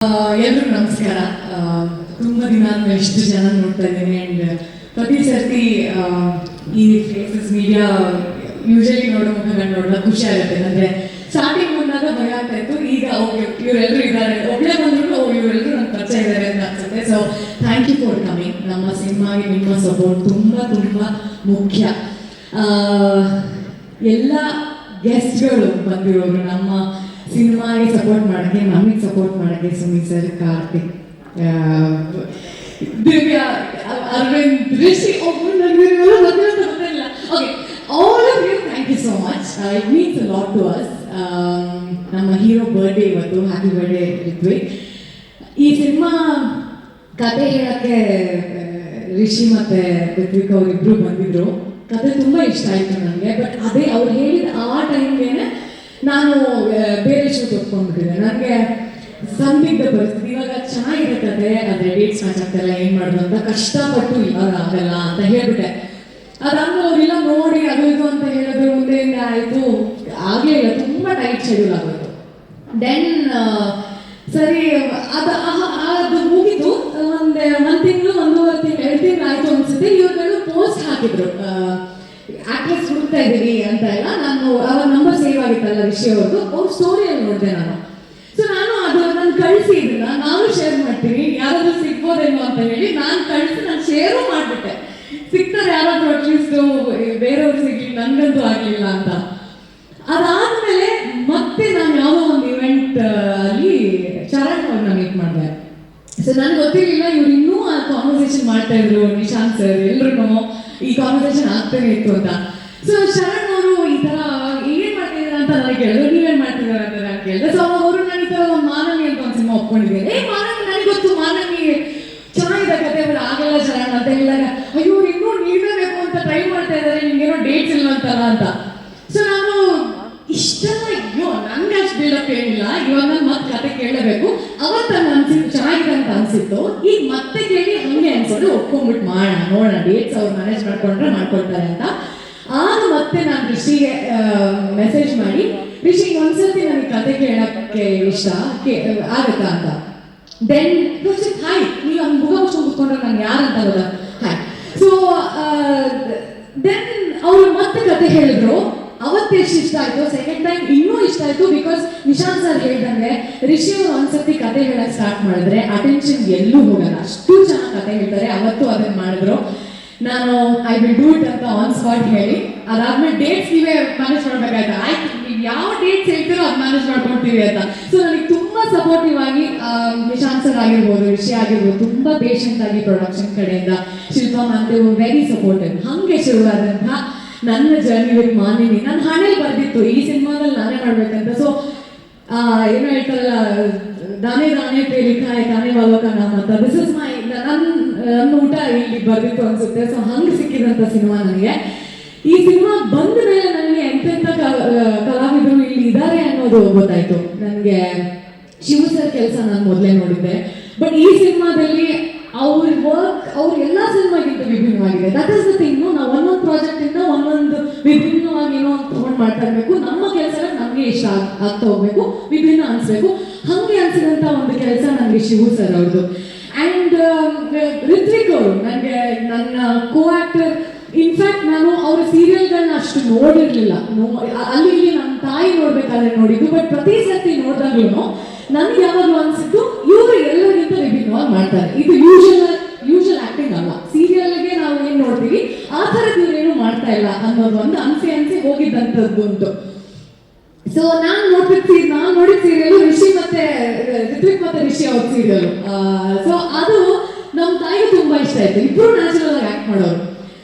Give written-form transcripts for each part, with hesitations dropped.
ಎಲ್ರಿಗೂ ನಮಸ್ಕಾರ. ತುಂಬ ದಿನ ಎಷ್ಟು ಜನ ನೋಡ್ತಾ ಇದ್ದೀನಿ ಆ್ಯಂಡ್ ಪ್ರತಿ ಸರ್ತಿ ಈ ಫೇಸಸ್ ಮೀಡಿಯಾ ಯೂಶಲಿ ನೋಡೋ ಮುಖಗಳನ್ನ ನೋಡೋದು ಖುಷಿ ಆಗುತ್ತೆ. ಅಂದರೆ ಸ್ಟಾರ್ಟಿಂಗ್ ಬಂದಾಗ ಭಯ ಆಗ್ತಾ ಇತ್ತು, ಈಗ ಓಕೆ ಇವರೆಲ್ಲರೂ ಇದ್ದಾರೆ, ಒಬ್ಬಳೇ ಬಂದ್ರು ಇವರೆಲ್ಲರೂ ನನ್ನ ಪರಿಚಯ ಇದ್ದಾರೆ ಅಂತ ಅನ್ಸುತ್ತೆ. So thank you for coming. ನಮ್ಮ ಸಿನಿಮಾಗೆ ನಿಮ್ಮ ಸಪೋರ್ಟ್ ತುಂಬ ತುಂಬ ಮುಖ್ಯ. ಎಲ್ಲ ಗೆಸ್ಟ್ಗಳು ಬಂದಿರೋರು ನಮ್ಮ ಸಿನಿಮಾಗೆ ಸಪೋರ್ಟ್ ಮಾಡೋಕ್ಕೆ, ನಮಗೆ ಸಪೋರ್ಟ್ ಮಾಡೋಕ್ಕೆ ಸುಮಿ ಸರ್, ಕಾರ್ತಿಕ್, ದಿವ್ಯಾ, ಅರವಿಂದ್, ರಿಷಿ, ಒಬ್ಬರು ನನಗೆ ಗೊತ್ತಿಲ್ಲ. Okay, all of you thank you so much. It means a lot to us. ನಮ್ಮ ಹೀರೋ ಬರ್ಡೇ ಇವತ್ತು. Happy birthday Ritvik. ಈ ಸಿನಿಮಾ ಕತೆ ಹೇಳೋಕ್ಕೆ ರಿಷಿ ಮತ್ತು ರಿತ್ವಿಕ್ ಅವರಿಬ್ಬರು ಬಂದಿದ್ರು. ಕತೆ ತುಂಬ ಇಷ್ಟ ಆಯಿತು ನನಗೆ. ಬಟ್ ಅದೇ ಅವ್ರು ಹೇಳಿದ ಆ ಟೈಮ್ಗೆ ನಾನು ಬೇರೆ ಶೋ ತೊಗೊಂಡ್ಬಿಟ್ಟಿದ್ದೆ. ನನಗೆ ಸಂದಿಗ್ಧ ಪರಿಸ್ಥಿತಿ, ಇವಾಗ ಚೆನ್ನಾಗಿದೆ ಕತೆ, ಆದರೆ ಡೇಟ್ಸ್ ಮ್ಯಾಚ್ ಆಗ್ತಾಯಿಲ್ಲ, ಏನು ಮಾಡೋದು ಅಂತ ಕಷ್ಟಪಟ್ಟು ಇವಾಗ ಆಗಲ್ಲ ಅಂತ ಹೇಳ್ಬಿಟ್ಟೆ. ಅದಾದ್ಮೇಲೆ ಅವರೆಲ್ಲ ನೋಡಿ ಅದು ಇದು ಅಂತ ಹೇಳಿದ್ರು, ಮುಂದೆ ಆಯಿತು, ಆಗಲೇ ಇಲ್ಲ, ತುಂಬ ಟೈಟ್ ಶೆಡ್ಯೂಲ್ ಆಗೋದು. ದೆನ್ ಸರಿ ಅದು ಮುಗಿತು. ಒಂದು ತಿಂಗಳು, ಒಂದೂವರೆ ತಿಂಗಳು, 2 ತಿಂಗಳು ಆಯಿತು ಅನಿಸುತ್ತೆ. ಇವ್ರುಗಳು ಪೋಸ್ಟ್ ಹಾಕಿದ್ರು, ಆಕ್ಟ್ರೆಸ್ ಹುಡುಕ್ತಾ ಇದ್ದೀವಿ ಅಂತ ಎಲ್ಲ. ನಾನು ಅವರ ನಂಬರ್ ಸೇವ್ ಆಗಿತ್ತಲ್ಲ ರಿಷಿ ಅವ್ರದ್ದು, ಅವ್ರ ಸ್ಟೋರಿಯಲ್ಲಿ ನೋಡಿದೆ ನಾನು. ಸೊ ನಾನು ನಾನು ಕಳಿಸಿದ್ನ ನಾನು ಶೇರ್ ಮಾಡ್ತೀನಿ, ಯಾರಾದ್ರೂ ಸಿಗ್ಬೋದೇನೋ ಅಂತ ಹೇಳಿ ನಾನು ಕಳಿಸಿ ನಾನು ಶೇರು ಮಾಡಿಬಿಟ್ಟೆ. ಸಿಗ್ತಾರೆ ಯಾರಾದ್ರೂ ಅಟ್ಲೀಸ್ಟು, ಬೇರೆಯವ್ರು ಸಿಗ್ಲಿ, ನನಗಂತೂ ಆಗಲಿಲ್ಲ ಅಂತ. ಅದಾದ್ಮೇಲೆ ಮತ್ತೆ ನಾನು ಯಾವುದೋ ಒಂದು ಇವೆಂಟ್ ಅಲ್ಲಿ ಚರಣ್ ಅವ್ರನ್ನ ಮೀಟ್ ಮಾಡಿದೆ. ಸೊ ನನಗೆ ಗೊತ್ತಿರಲಿಲ್ಲ ಇವ್ರು ಇನ್ನೂ ಆ ಕಾನ್ವರ್ಸೇಷನ್ ಮಾಡ್ತಾ ಇದ್ರು, ನಿಶಾಂತ್ ಸರ್ ಎಲ್ರು ಈ ಕಾನ್ವರ್ಸೇಷನ್ ಆಗ್ತಾನೆ ಇತ್ತು ಅಂತ. ಸೊ ಶರಣ್ ಅವರು ಈ ಥರ ಏನೇನು ಮಾಡ್ತಿದ್ದೀರ ಅಂತ ನನಗೆ ಕೇಳಿದ್ರು, ನೀವೇನು ಮಾಡ್ತಿದ್ದೀರ ಅಂತ ನಾನು ಕೇಳಿದೆ. ಸೊ ಅವರು ನಾನು ಈ ಥರ ಒಂದು ಮಾನವಿ ಅಂತ ಒಂದು ಸಿನಿಮಾ ಒಪ್ಕೊಂಡಿದ್ದೀನಿ. ಮಾನವಿ ನನಗೆ ಗೊತ್ತು, ಮಾನವಿ ಚೆನ್ನಾಗಿದೆ ಕತೆ, ಬಟ್ ಆಗಲ್ಲ ಶರಣ್ ಅಂತ ಹೇಳಿದಾಗ, ಅಯ್ಯೋ ಇನ್ನೂ ನೀವೇ ಬೇಕು ಅಂತ ಟ್ರೈ ಮಾಡ್ತಾ ಇದ್ದಾರೆ, ನಿಮ್ಗೇನೋ ಡೇಟ್ಸ್ ಇಲ್ಲ ಅಂತಲ್ಲ ಅಂತ. ಸೊ ನಾನು ಇಷ್ಟೆಲ್ಲ ಅಯ್ಯೋ ನನಗೆ ಅಷ್ಟು ಬಿಲ್ಡಪ್ ಏನಿಲ್ಲ, ಇವಾಗ ನಾನು ಮತ್ತೆ ಕತೆ ಕೇಳಬೇಕು. ಅವತ್ತು ಅನ್ಸಿತ್ತು ಚೆನ್ನಾಗಿದೆ ಅಂತ ಅನ್ಸಿತ್ತು. ಈಗ ಮತ್ತೆ ಕೇಳಿ ಹಂಗೆ ಅನ್ಸೋದು, ಒಪ್ಕೊಂಡ್ಬಿಟ್ಟು ಮಾಡೋಣ, ನೋಡೋಣ, ಡೇಟ್ಸ್ ಅವ್ರು ಮ್ಯಾನೇಜ್ ಮಾಡ್ಕೊಂಡ್ರೆ ಮಾಡ್ಕೊಳ್ತಾರೆ ಅಂತ. ಆಗ ಮತ್ತೆ ನಾನು ರಿಷಿಗೆ ಮೆಸೇಜ್ ಮಾಡಿ, ರಿಷಿಗೆ ಒಂದ್ಸತಿ ನನಗೆ ಕತೆ ಕೇಳೋಕ್ಕೆ ಇಷ್ಟ ಆಗುತ್ತಾ ಅಂತ. ದೆನ್ ಹಾಯ್, ನೀವು ಹಂಗೆ ಮುಗ ಮುಚ್ಕೊಂಡು ಕೂತ್ಕೊಂಡ್ರೆ ನಾನು ಯಾರಂತ ಗೊತ್ತಾ, ಹಾಯ್. ಸೊ ದೆನ್ ಅವರು ಮತ್ತೆ ಕತೆ ಹೇಳಿದ್ರು. ಅವತ್ತು ಎಷ್ಟು ಇಷ್ಟ ಆಯಿತು, ಸೆಕೆಂಡ್ ಟೈಮ್ ಇನ್ನೂ ಇಷ್ಟ ಆಯಿತು. ಬಿಕಾಸ್ ನಿಶಾಂತ್ ಸರ್ ಹೇಳ್ದಂಗೆ ರಿಷಿ ಅವರು ಒಂದ್ಸತಿ ಕತೆ ಹೇಳಕ್ಕೆ ಸ್ಟಾರ್ಟ್ ಮಾಡಿದ್ರೆ ಅಟೆನ್ಷನ್ ಎಲ್ಲೂ ಹೋಗಲ್ಲ, ಅಷ್ಟು ಚೆನ್ನಾಗಿ ಕತೆ ಹೇಳ್ತಾರೆ. ಅವತ್ತು ಅದನ್ನು ಮಾಡಿದ್ರು. ನಾನು ಐ ವಿಲ್ ಡೂ ಇಟ್ ಅಂತ ಆನ್ ಸ್ಪಾಟ್ ಹೇಳಿ, ಅದಾದ್ಮೇಲೆ ಡೇಟ್ಸ್ ನೀವೇ ಮ್ಯಾನೇಜ್ ಮಾಡ್ಬೇಕಾಯ್ತು. ಆಯ್ತು, ನೀವು ಯಾವ ಡೇಟ್ಸ್ ಹೇಳ್ತೀರೋ ಅದು ಮ್ಯಾನೇಜ್ ಮಾಡ್ಕೊಳ್ತೀವಿ ಅಂತ. ಸೊ ನನಗೆ ತುಂಬ ಸಪೋರ್ಟಿವ್ ಆಗಿ ನಿಶಾಂತ್ ಸರ್ ಆಗಿರ್ಬೋದು, ರಿಷಿ ಆಗಿರ್ಬೋದು, ತುಂಬ ಪೇಷಂಟ್ ಆಗಿ ಪ್ರೊಡಕ್ಷನ್ ಕಡೆಯಿಂದ, ಶಿಲ್ಪಾ ಮ್ಯಾಮ್ ವೆರಿ ಸಪೋರ್ಟಿವ್. ಹಾಗೆ ಶುರುವಾದಂತಹ ನನ್ನ ಜರ್ನಿ ವಿತ್ ಮಾನಿನಿ. ನನ್ನ ಹಣೆಯಲ್ಲಿ ಬರ್ದಿತ್ತು ಈ ಸಿನಿಮಾದಲ್ಲಿ ನಾನೇ ಮಾಡ್ಬೇಕಂತ. ಸೊ ಏನೋ ಹೇಳ್ತಾರಲ್ಲ, ದಾನೆ ದಾನೆ ಪೇ ಲಿಖಾ ಹೈ ತಾನೆ ವಾಲೋ ಕಾ ನಾಮ್ ಅಂತ. ದಿಸ್ ಇಸ್ ಮೈ ನನ್ನ ಊಟ ಇಲ್ಲಿ ಬರ್ದಿತ್ತು ಅನ್ಸುತ್ತೆ. ಸೊ ಹಂಗೆ ಸಿಕ್ಕಿದಂಥ ಸಿನಿಮಾ ನನಗೆ. ಈ ಸಿನಿಮಾ ಬಂದ ಮೇಲೆ ನನಗೆ ಎಂತೆಂಥ ಕಲಾವಿದರು ಇಲ್ಲಿ ಇದ್ದಾರೆ ಅನ್ನೋದು ಗೊತ್ತಾಯ್ತು ನನಗೆ. ಶಿವ ಸರ್ ಕೆಲಸ ನಾನು ಮೊದಲೇ ನೋಡಿದ್ದೆ, ಬಟ್ ಈ ಸಿನಿಮಾದಲ್ಲಿ ಅವ್ರ ವರ್ಕ್ ಅವ್ರ ಎಲ್ಲ ಸಿನಿಮಾಗಿಂತ ವಿಭಿನ್ನವಾಗಿದೆ. That is the thing. ನಾವು ಒಂದೊಂದು ಪ್ರಾಜೆಕ್ಟ್ ಇಂದ ಒಂದೊಂದು ವಿಭಿನ್ನವಾಗಿ ಏನೋ ಅಂತ ತಗೊಂಡು ಮಾಡ್ತಾ ಇರಬೇಕು. ನಮ್ಮ ಕೆಲಸ ನಮಗೆ ಇಷ್ಟ ಆಗ್ತಾ ಹೋಗ್ಬೇಕು, ವಿಭಿನ್ನ ಅನಿಸ್ಬೇಕು. ಹಾಗೆ ಅನ್ಸಿದಂಥ ಒಂದು ಕೆಲಸ ನನಗೆ ಶಿವು ಸರ್ ಅವ್ರದ್ದು. ಆ್ಯಂಡ್ ರಿತ್ವಿಕ್ ಅವರು ನನಗೆ ನನ್ನ ಕೋ ಆಕ್ಟರ್. ಇನ್ಫ್ಯಾಕ್ಟ್ ನಾನು ಅವ್ರ ಸೀರಿಯಲ್ಗಳನ್ನ ಅಷ್ಟು ನೋಡಿರಲಿಲ್ಲ. ಅಲ್ಲಿ ಇಲ್ಲಿ ನಮ್ಮ ತಾಯಿ ನೋಡ್ಬೇಕಾದ್ರೆ ನೋಡಿದ್ದು. ಬಟ್ ಪ್ರತಿ ಸರ್ತಿ ನೋಡಿದಾಗ್ಲೂ ನನಗೆ ಯಾವಾಗಲೂ ಅನಿಸಿತ್ತು, ಇವರು ಎಲ್ಲರಿಗಿಂತ ವಿಭಿನ್ನವಾಗಿ ಮಾಡ್ತಾರೆ. ಇದು ಯೂಶಲ್ ಆಕ್ಟಿಂಗ್ ಅಲ್ಲ, ಸೀರಿಯಲ್ಗೆ ನಾವು ಏನು ನೋಡ್ತೀವಿ ಆ ಥರದ್ದು ಇವ್ರೇನು ಮಾಡ್ತಾ ಇಲ್ಲ ಅನ್ನೋದು ಒಂದು ಅನ್ಸಿ ಹೋಗಿದ್ದಂಥದ್ದು ಉಂಟು. ಸೊ ನಾನು ನೋಡಿದ ಸೀರಿಯಲ್ ರಿಷಿ ಮತ್ತೆ ರಿತ್ವಿಕ್ ಮತ್ತೆ ರಿಷಿ ಅವ್ರ ಸೀರಿಯಲ್. ಸೊ ಅದು ನಮ್ಮ ತಾಯಿಗೆ ತುಂಬಾ ಇಷ್ಟ ಆಯ್ತು. ಇಬ್ಬರು ನ್ಯಾಚುರಲ್ ಆಗಿ ಆಕ್ಟ್ ಮಾಡೋರು.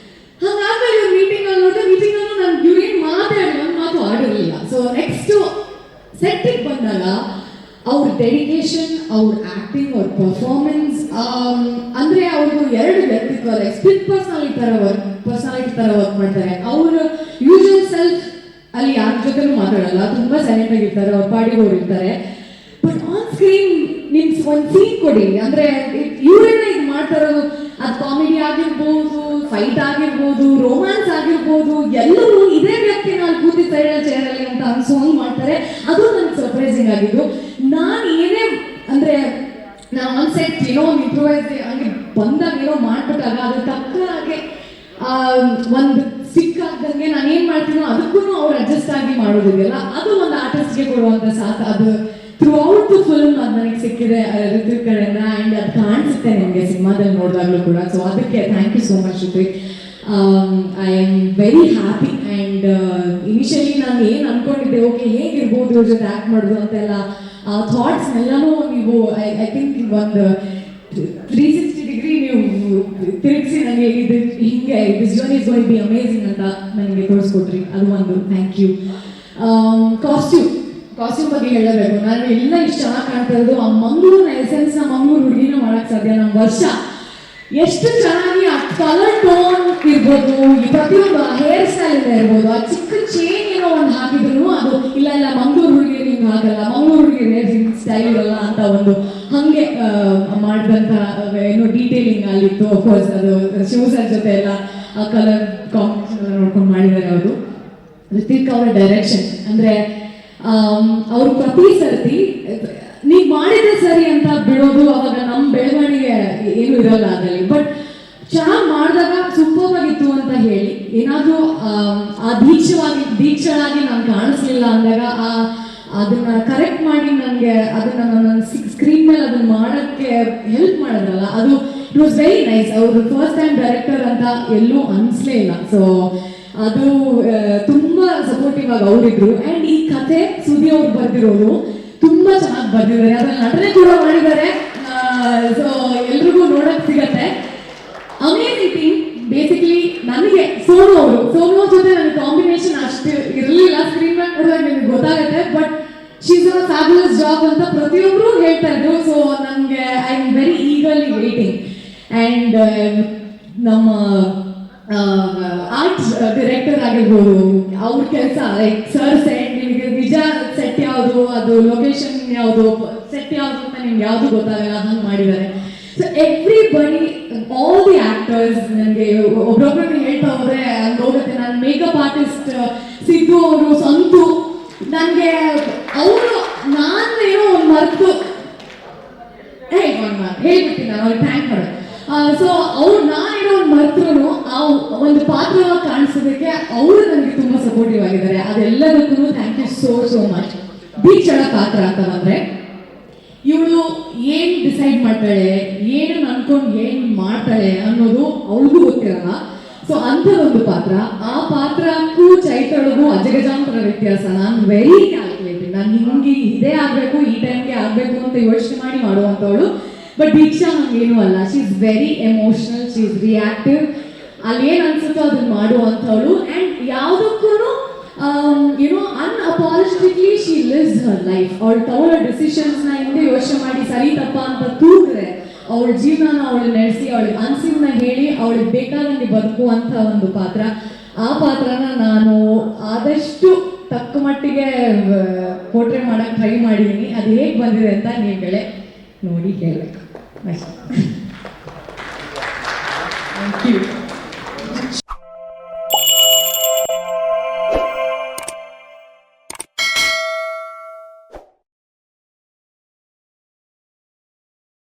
ಹಾಗಾದ್ರೆ ಇವ್ರು ಮೀಟಿಂಗಲ್ಲಿ ನೋಡಿದ್ರೆ, ಮೀಟಿಂಗಲ್ಲೂ ನಾನು ಇವ್ರು ಏನು ಮಾತಾಡಿ ಒಂದು ಮಾತು ಆಡಿರಲಿಲ್ಲ. ಸೊ ನೆಕ್ಸ್ಟ್ ಸೆಟ್ಟಿಗೆ ಬಂದಾಗ ಅವ್ರ ಡೆಡಿಕೇಶನ್, ಅವ್ರ ಆಕ್ಟಿಂಗ್, ಅವ್ರ ಪರ್ಫಾರ್ಮೆನ್ಸ್, ಅಂದ್ರೆ ಅವ್ರದ್ದು 2 ವ್ಯಕ್ತಿತ್ವ, ಸ್ಪ್ಲಿಟ್ ಪರ್ಸನಾಲಿಟಿ ತರ ವರ್ಕ್ ಮಾಡ್ತಾರೆ. ಅವರು ಯೂಶುವಲ್ ಸೆಲ್ಫ್ ಅಲ್ಲಿ ಯಾರ ಜೊತೆನೂ ಮಾತಾಡಲ್ಲ, ತುಂಬಾ ಸೈಲೆಂಟ್ ಆಗಿರ್ತಾರೆ, ಅವ್ರ ಪಾಡಿಗೆ ಅವ್ರು ಇರ್ತಾರೆ. ಬಟ್ ಆನ್ ಸ್ಕ್ರೀನ್ ನಿಮ್ಸ್ ಒಂದು ಸೀನ್ ಕೊಡಿ ಅಂದ್ರೆ ಇವರೆಲ್ಲ ಇದು ಮಾಡ್ತಾ ಇರೋದು. ಅದು ಕಾಮಿಡಿ ಆಗಿರ್ಬೋದು, ಫೈಟ್ ಆಗಿರ್ಬೋದು, ರೋಮ್ಯಾನ್ಸ್ ಆಗಿರ್ಬೋದು, ಎಲ್ಲರೂ ಇದೇ ವ್ಯಕ್ತಿ ನಾನು ಕೂತಿ ಸೈಡಲ್ಲಿ ಚೇರಲ್ಲಿ ಅಂತ ಅನ್ಸೋ ಮಾಡ್ತಾರೆ. ಅದು ನನಗೆ ಸರ್ಪ್ರೈಸಿಂಗ್ ಆಗಿದ್ದು. ನಾನು ಏನೇ ಅಂದ್ರೆ ನಾವು ಒಂದು ಸೆಟ್ ಏನೋ ಒಂದು ಇಂಪ್ರೂವೈಸ್ ಹಂಗೆ ಬಂದಾಗ ಏನೋ ಮಾಡ್ಬಿಟ್ಟಾಗ ಅದ್ರ ತಕ್ಕ ಹಾಗೆ ಒಂದು ಸ್ಟಿಕ್ ಆಗ್ದಂಗೆ ನಾನು ಏನು ಮಾಡ್ತೀನೋ ಅದಕ್ಕೂ ಅವ್ರು ಅಡ್ಜಸ್ಟ್ ಆಗಿ ಮಾಡೋದಿದೆಯಲ್ಲ, ಅದು ಒಂದು ಆರ್ಟಿಸ್ಟ್ಗೆ ಕೊಡುವಂಥ ಸಾಥ್. ಅದು ಥ್ರೂ ಔಟ್ ದ ಫಿಲ್ಮ್ ಅದು ನನಗೆ ಸಿಕ್ಕಿದೆ ಋತ್ವಿಕ್ ಕಡೆಯಿಂದ. ಆ್ಯಂಡ್ ಅದು ಕಾಣಿಸುತ್ತೆ ನಿಮಗೆ ಸಿನಿಮಾದಲ್ಲಿ ನೋಡಿದಾಗಲೂ ಕೂಡ. ಸೊ ಅದಕ್ಕೆ thank you so much Ritvik. I am very happy. And initially ನಾನು ಏನು ಅಂದ್ಕೊಂಡಿದ್ದೆ, ಓಕೆ ಹೇಗಿರ್ಬೋದು ಇವ್ರ ಜೊತೆ ಆ್ಯಕ್ಟ್ ಮಾಡೋದು ಅಂತೆಲ್ಲ ಆ ಥಾಟ್ಸ್ನೆಲ್ಲನೂ ನೀವು ಐ ಥಿಂಕ್ ಒಂದು 360 ಡಿಗ್ರಿ ನೀವು ತಿರುಗಿಸಿ ನನಗೆ ಇದು ಹಿಂಗೆ this journey is going be amazing ಅಂತ ನನಗೆ ತೋರಿಸ್ಕೊಟ್ರಿ. ಅದು ಒಂದು ಥ್ಯಾಂಕ್ ಯು. ಕಾಸ್ಟ್ಯೂಮ್ ಬಗ್ಗೆ ಹೇಳಬೇಕು. ನಾನು ಎಲ್ಲ ಇಷ್ಟು ಚೆನ್ನಾಗಿ ಕಾಣ್ತಾ ಇರೋದು ಆ ಮಂಗಳೂರಿನ ಎಸೆನ್ಸ್ನ ಮಂಗಳೂರು ಹುಡುಗಿನ ಮಾಡೋಕ್ಕೆ ಸಾಧ್ಯ. ನಮ್ಮ ವರ್ಷ ಎಷ್ಟು ಚೆನ್ನಾಗಿ ಆ ಕಲರ್ ಟೋನ್ ಇರ್ಬೋದು, ಈ ಪ್ರತಿಯೊಂದು ಹೇರ್ ಸ್ಟೈಲ್ ಇರ್ಬೋದು, ಆ ಚಿಕ್ಕ ಚೇನ್ ಏನೋ ಒಂದು ಹಾಕಿದ್ರು ಅದು ಇಲ್ಲ ಮಂಗಳೂರು ಹುಡುಗಿಯರು ಹಿಂಗೆ ಹಾಕಲ್ಲ, ಮಂಗಳೂರು ಹುಡುಗಿಯರು ಹೇರ್ ಸ್ಟೈಲ್ ಇರಲ್ಲ ಅಂತ ಒಂದು ಹಾಗೆ ಮಾಡಿದಂಥ ಏನೋ ಡೀಟೇಲಿಂಗ್ ಅಲ್ಲಿತ್ತು. ಅಫ್ಕೋರ್ಸ್ ಅದು ಶೂಸರ್ ಜೊತೆ ಎಲ್ಲ ಆ ಕಲರ್ ಕಾಂಬಿನೇಷನ್ ನೋಡ್ಕೊಂಡು ಮಾಡಿದ್ದಾರೆ ಅವರು. ಋತ್ವಿಕ್ ಅವರ ಡೈರೆಕ್ಷನ್ ಅಂದರೆ ಅವ್ರು ಪ್ರತಿ ಸರ್ತಿ ನೀವು ಮಾಡಿದ್ರೆ ಸರಿ ಅಂತ ಬಿಡೋದು, ಅವಾಗ ನಮ್ಮ ಬೆಳವಣಿಗೆ ಏನು ಇರಲ್ಲ ಅದರಲ್ಲಿ. ಬಟ್ ಚೆನ್ನಾಗಿ ಮಾಡಿದಾಗ ಸೂಪರ್ ಆಗಿತ್ತು ಅಂತ ಹೇಳಿ ಏನಾದರೂ ದೀಕ್ಷಳಾಗಿ ನಾನು ಕಾಣಿಸ್ಲಿಲ್ಲ ಅಂದಾಗ ಅದನ್ನ ಕರೆಕ್ಟ್ ಮಾಡಿ ನನಗೆ ಅದನ್ನ ನನ್ನ ಸ್ಕ್ರೀನ್ ಮೇಲೆ ಅದನ್ನ ಮಾಡೋಕ್ಕೆ ಹೆಲ್ಪ್ ಮಾಡಿದ್ರಲ್ಲ, ಅದು ಇಟ್ ವಾಸ್ ವೆರಿ ನೈಸ್. ಅವರು ಫಸ್ಟ್ ಟೈಮ್ ಡೈರೆಕ್ಟರ್ ಅಂತ ಎಲ್ಲೂ ಅನಿಸ್ಲೇ ಇಲ್ಲ. ಸೊ ಅದು ತುಂಬ ಸಪೋರ್ಟಿವ್ ಆಗಿ ಅವರಿದ್ರು. ಆ್ಯಂಡ್ ಈ ಕಥೆ ಸುದಿ ಅವ್ರು ಬರ್ದಿರೋದು ತುಂಬ ಚೆನ್ನಾಗಿ ಬರ್ದಿದ್ದಾರೆ. ಅದ್ರಲ್ಲಿ ನಟನೆ ಕೂಡ ಮಾಡಿದ್ದಾರೆ. ಸೊ ಎಲ್ರಿಗೂ ನೋಡಕ್ ಸಿಗತ್ತೆ. ಅಮೇಜಿಂಗ್ ಥಿಂಗ್ ಬೇಸಿಕಲಿ ನನಗೆ ಸೋನು ಜೊತೆ ನನ್ನ ಕಾಂಬಿನೇಷನ್ ಅಷ್ಟು ಇರಲಿಲ್ಲ. ಸ್ಕ್ರೀನ್ ಮೇಲೆ ನೋಡಿದಾಗ ನಿಮಗೆ ಗೊತ್ತಾಗುತ್ತೆ. But she's a fabulous job ಅಂತ ಪ್ರತಿಯೊಬ್ಬರು ಹೇಳ್ತಾ ಇದ್ರು. ಸೊ ನನಗೆ I am very eagerly waiting. And ನಮ್ಮ ಆರ್ಟ್ ಡೈರೆಕ್ಟರ್ ಆಗಿರ್ಬೋದು, ಅವ್ರ ಕೆಲಸ ಲೈಕ್ ಸರ್ ಸೆಟ್, ನಿಮಗೆ ನಿಜ ಸೆಟ್ ಯಾವುದು, ಅದು ಲೊಕೇಶನ್ ಯಾವುದು, ಸೆಟ್ ಯಾವುದು ಅಂತ ನಿಮ್ಗೆ ಯಾವುದು ಗೊತ್ತಾಗಲ್ಲ, ಹಂಗೆ ಮಾಡಿದ್ದಾರೆ. So everybody, all the actors, ನನಗೆ ಒಬ್ಬೊಬ್ಬರನ್ನ ಹೇಳ್ತಾ ಹೋದ್ರೆ ಹಂಗೆ ಹೋಗುತ್ತೆ. ನಾನು ಮೇಕಪ್ ಆರ್ಟಿಸ್ಟ್ ಸಿದ್ದು ಅವರು ಸಂತು, ನನಗೆ ಅವರು ನಾನು ಏನೋ ಒಂದು ಮರೆತು ಹೇಳ್ಬಿಡ್ತೀನಿ ನಾನು ಅವ್ರಿಗೆ ಥ್ಯಾಂಕ್ ಮಾಡೋದು. ಸೊ ಅವ್ರು ನಾನೇನೋ ಒಂದು ಮರ್ತರು ಆ ಒಂದು ಪಾತ್ರವಾಗಿ ಕಾಣಿಸೋದಕ್ಕೆ ಅವರು ನನಗೆ ತುಂಬ ಸಪೋರ್ಟಿವ್ ಆಗಿದ್ದಾರೆ. ಅದೆಲ್ಲದಕ್ಕೂ ಥ್ಯಾಂಕ್ ಯು ಸೋ ಮಚ್. ದೀಕ್ಷಳ ಪಾತ್ರ ಅಂತ ಬಂದರೆ ಇವಳು ಏನು ಡಿಸೈಡ್ ಮಾಡ್ತಾಳೆ, ಏನು ಅನ್ಕೊಂಡು ಏನು ಮಾಡ್ತಾಳೆ ಅನ್ನೋದು ಅವಳಿಗೂ ಗೊತ್ತಿರಲ್ಲ. ಸೊ ಅಂಥದ್ದೊಂದು ಪಾತ್ರ. ಆ ಪಾತ್ರಕ್ಕೂ ಚೈತಳಿಗೂ ಅಜಗಜಾಂತರ ವ್ಯತ್ಯಾಸ. ನಾನು ವೆರಿ ಕ್ಯಾಲ್ಕುಲೇಟೆಡ್. ನಾನು ಹಿಂಗೆ ಇದೇ ಆಗಬೇಕು, ಈ ಟೈಮ್ಗೆ ಆಗಬೇಕು ಅಂತ ಯೋಚನೆ ಮಾಡಿ ಮಾಡುವಂಥವಳು. ಬಟ್ ದೀಕ್ಷಾ ಹಂಗೇನು ಅಲ್ಲ. She is very emotional, she is reactive. ಅಲ್ಲಿ ಏನು ಅನ್ಸುತ್ತೋ ಅದನ್ನ ಮಾಡುವಂಥವಳು. ಆ್ಯಂಡ್ ಯಾವುದಕ್ಕೂ ಏನೋ ಅನ್ಅಪಾಲಜೆಟಿಕ್ಲಿ ಶಿ ಲಿವ್ಸ್ ಹರ್ ಲೈಫ್. ಅವಳು ತಗೊಳ್ಳೋ ಡಿಸಿಷನ್ಸ್ನ ಹಿಂದೆ ಯೋಚನೆ ಮಾಡಿ ಸರಿ ತಪ್ಪ ಅಂತ ತೂಗಿದ್ರೆ ಅವಳ ಜೀವನನ ಅವಳು ನಡೆಸಿ, ಅವಳಿಗೆ ಅನ್ಸಿದ್ನ ಹೇಳಿ, ಅವಳಿಗೆ ಬೇಕಾದಂಗೆ ಬದುಕುವಂಥ ಒಂದು ಪಾತ್ರ. ಆ ಪಾತ್ರನ ನಾನು ಆದಷ್ಟು ತಕ್ಕ ಮಟ್ಟಿಗೆ ಪೋರ್ಟ್ರೇ ಮಾಡೋಕ್ಕೆ ಟ್ರೈ ಮಾಡಿದ್ದೀನಿ. ಅದು ಹೇಗೆ ಬಂದಿದೆ ಅಂತ ನೀವುಗಳೇ ನೋಡಿ ಹೇಳಬೇಕು ಅಷ್ಟೇ. Thank you.